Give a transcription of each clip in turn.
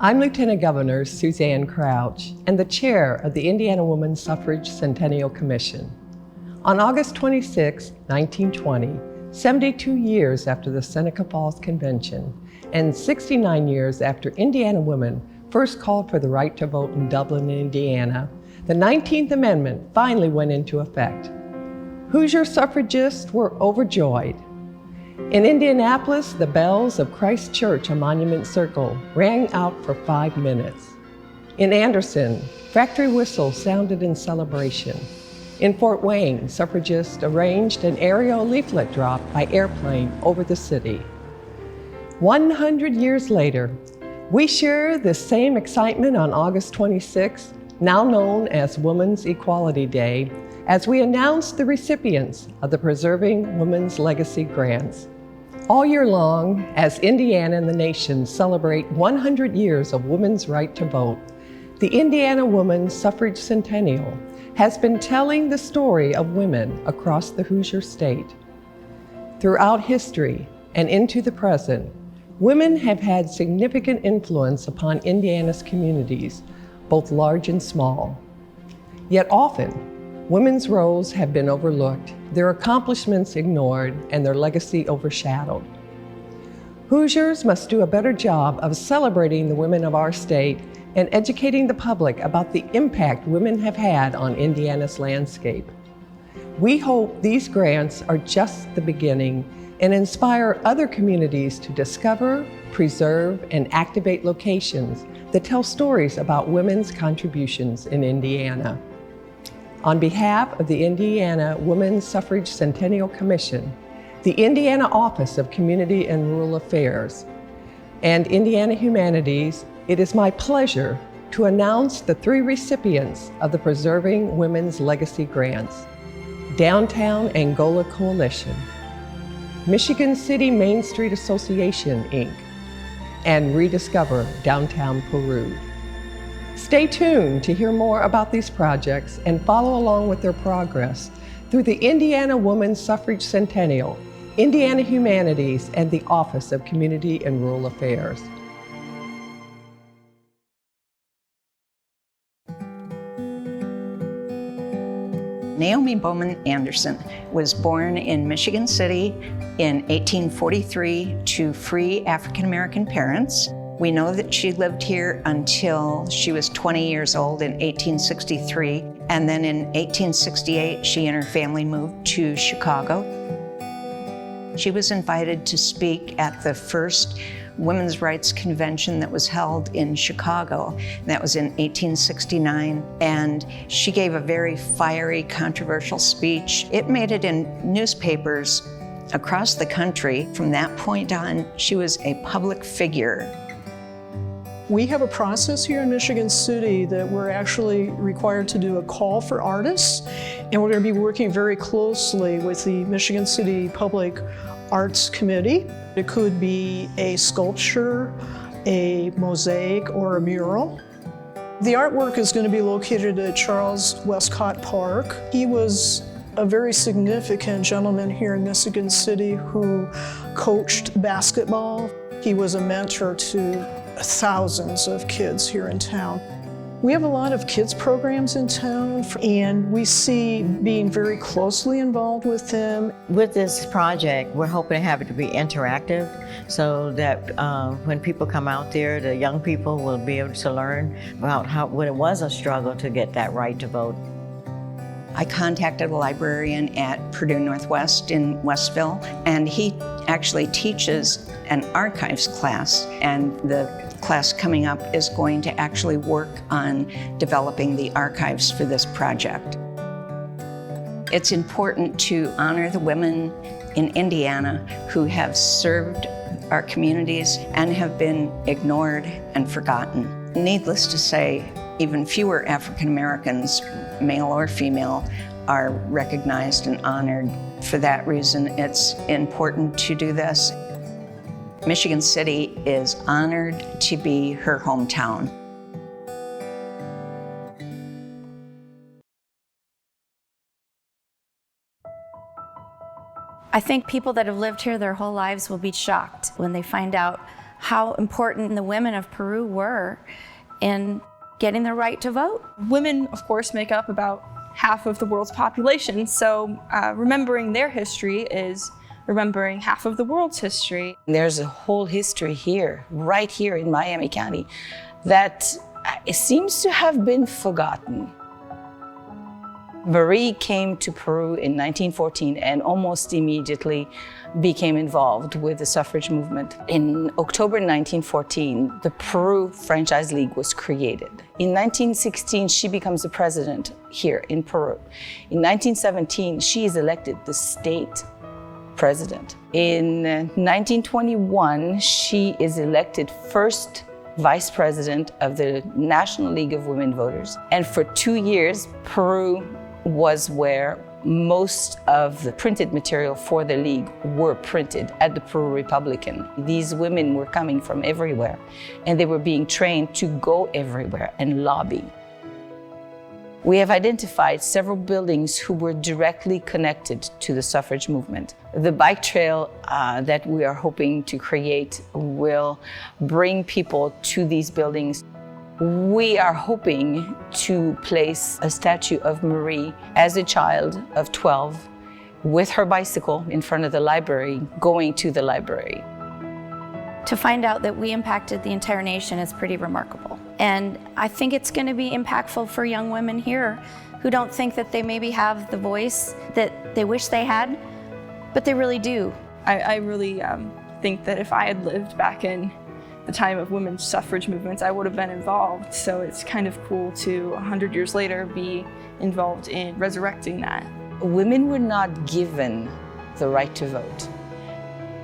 I'm Lieutenant Governor Suzanne Crouch and the chair of the Indiana Women's Suffrage Centennial Commission. On August 26, 1920, 72 years after the Seneca Falls Convention and 69 years after Indiana women first called for the right to vote in Dublin, Indiana, the 19th Amendment finally went into effect. Hoosier suffragists were overjoyed. In Indianapolis, the bells of Christ Church on Monument Circle rang out for 5 minutes. In Anderson, factory whistles sounded in celebration. In Fort Wayne, suffragists arranged an aerial leaflet drop by airplane over the city. 100 years later, we share this same excitement on August 26, now known as Women's Equality Day, as we announce the recipients of the Preserving Women's Legacy Grants. All year long, as Indiana and the nation celebrate 100 years of women's right to vote, the Indiana Women's Suffrage Centennial has been telling the story of women across the Hoosier State. Throughout history and into the present, women have had significant influence upon Indiana's communities, both large and small. Yet often, women's roles have been overlooked, their accomplishments ignored, and their legacy overshadowed. Hoosiers must do a better job of celebrating the women of our state and educating the public about the impact women have had on Indiana's landscape. We hope these grants are just the beginning and inspire other communities to discover, preserve, and activate locations that tell stories about women's contributions in Indiana. On behalf of the Indiana Women's Suffrage Centennial Commission, the Indiana Office of Community and Rural Affairs, and Indiana Humanities, it is my pleasure to announce the 3 recipients of the Preserving Women's Legacy Grants: Downtown Angola Coalition, Michigan City Main Street Association, Inc., and Rediscover Downtown Peru. Stay tuned to hear more about these projects and follow along with their progress through the Indiana Women's Suffrage Centennial, Indiana Humanities, and the Office of Community and Rural Affairs. Naomi Bowman Anderson was born in Michigan City in 1843 to free African-American parents. We know that she lived here until she was 20 years old in 1863, and then in 1868 she and her family moved to Chicago. She was invited to speak at the first Women's Rights Convention that was held in Chicago. That was in 1869, and she gave a very fiery, controversial speech. It made it in newspapers across the country. From that point on, she was a public figure. We have a process here in Michigan City that we're actually required to do a call for artists, and we're going to be working very closely with the Michigan City Public Arts Committee. It could be a sculpture, a mosaic, or a mural. The artwork is going to be located at Charles Westcott Park. He was a very significant gentleman here in Michigan City who coached basketball. He was a mentor to thousands of kids here in town. We have a lot of kids programs in town, and we see being very closely involved with them. With this project, we're hoping to have it to be interactive so that when people come out there, the young people will be able to learn about what it was a struggle to get that right to vote. I contacted a librarian at Purdue Northwest in Westville, and he actually teaches an archives class, and the class coming up is going to actually work on developing the archives for this project. It's important to honor the women in Indiana who have served our communities and have been ignored and forgotten. Needless to say, even fewer African Americans, male or female, are recognized and honored. For that reason, it's important to do this. Michigan City is honored to be her hometown. I think people that have lived here their whole lives will be shocked when they find out how important the women of Peru were in getting the right to vote. Women, of course, make up about half of the world's population, so remembering their history is remembering half of the world's history. There's a whole history here, right here in Miami County, that it seems to have been forgotten. Marie came to Peru in 1914 and almost immediately became involved with the suffrage movement. In October 1914, the Peru Franchise League was created. In 1916, she becomes the president here in Peru. In 1917, she is elected the state president. In 1921, she is elected first vice president of the National League of Women Voters. And for 2 years, Peru was where most of the printed material for the League were printed at the Peru Republican. These women were coming from everywhere, and they were being trained to go everywhere and lobby. We have identified several buildings who were directly connected to the suffrage movement. The bike trail that we are hoping to create will bring people to these buildings. We are hoping to place a statue of Marie as a child of 12 with her bicycle in front of the library, going to the library. To find out that we impacted the entire nation is pretty remarkable. And I think it's going to be impactful for young women here who don't think that they maybe have the voice that they wish they had, but they really do. I really think that if I had lived back in the time of women's suffrage movements, I would have been involved. So it's kind of cool to, 100 years later, be involved in resurrecting that. Women were not given the right to vote.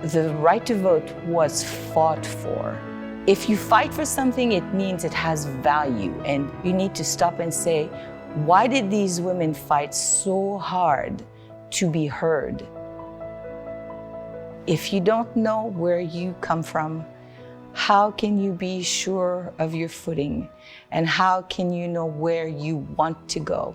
The right to vote was fought for. If you fight for something, it means it has value, and you need to stop and say, why did these women fight so hard to be heard? If you don't know where you come from, how can you be sure of your footing? And how can you know where you want to go?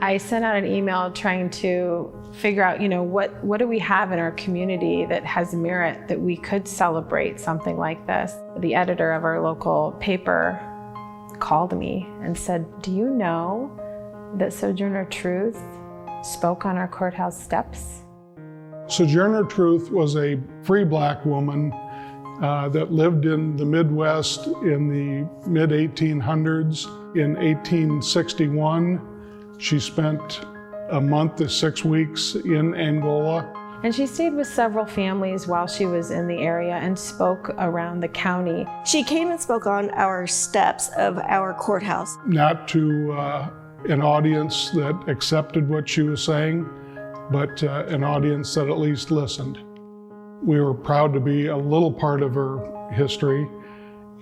I sent out an email trying to figure out, what do we have in our community that has merit that we could celebrate something like this. The editor of our local paper called me and said, do you know that Sojourner Truth spoke on our courthouse steps? Sojourner Truth was a free black woman that lived in the Midwest in the mid-1800s. In 1861, she spent a month to 6 weeks in Angola. And she stayed with several families while she was in the area and spoke around the county. She came and spoke on our steps of our courthouse. Not to an audience that accepted what she was saying, but an audience that at least listened. We were proud to be a little part of her history,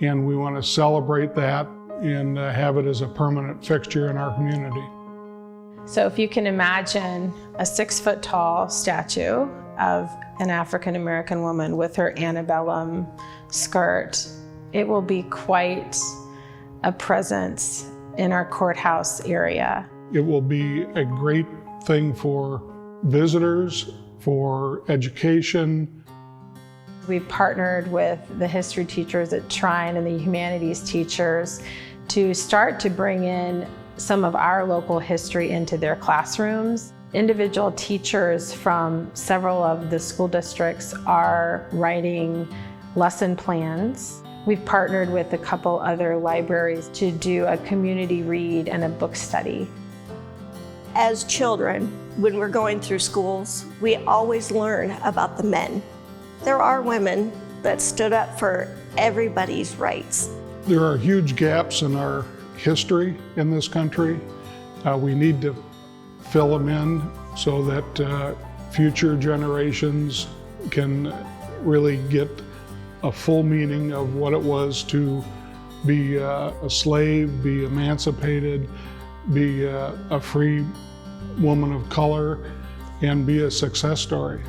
and we want to celebrate that and have it as a permanent fixture in our community. So if you can imagine a 6-foot-tall statue of an African-American woman with her antebellum skirt, it will be quite a presence in our courthouse area. It will be a great thing for visitors, for education. We've partnered with the history teachers at Trine and the humanities teachers to start to bring in some of our local history into their classrooms. Individual teachers from several of the school districts are writing lesson plans. We've partnered with a couple other libraries to do a community read and a book study. As children, when we're going through schools, we always learn about the men. There are women that stood up for everybody's rights. There are huge gaps in our history in this country. We need to fill them in so that future generations can really get a full meaning of what it was to be a slave, be emancipated, be a free woman of color, and be a success story.